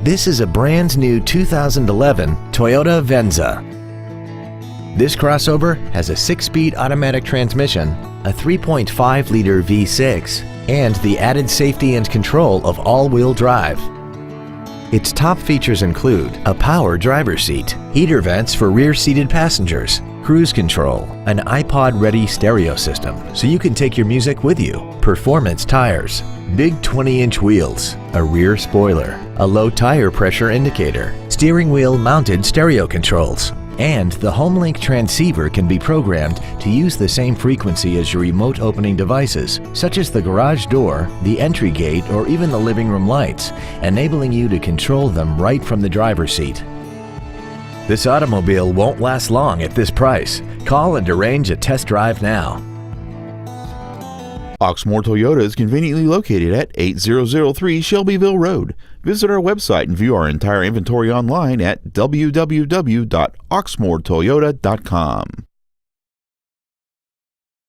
This is a brand new 2011 Toyota Venza. This crossover has a 6-speed automatic transmission, a 3.5-liter V6, and the added safety and control of all-wheel drive. Its top features include a power driver's seat, heater vents for rear-seated passengers, cruise control, an iPod-ready stereo system so you can take your music with you, performance tires, big 20-inch wheels, a rear spoiler, a low tire pressure indicator, steering wheel mounted stereo controls, and the HomeLink transceiver can be programmed to use the same frequency as your remote opening devices, such as the garage door, the entry gate, or even the living room lights, enabling you to control them right from the driver's seat. This automobile won't last long at this price. Call and arrange a test drive now. Oxmoor Toyota is conveniently located at 8003 Shelbyville Road. Visit our website and view our entire inventory online at www.oxmoortoyota.com.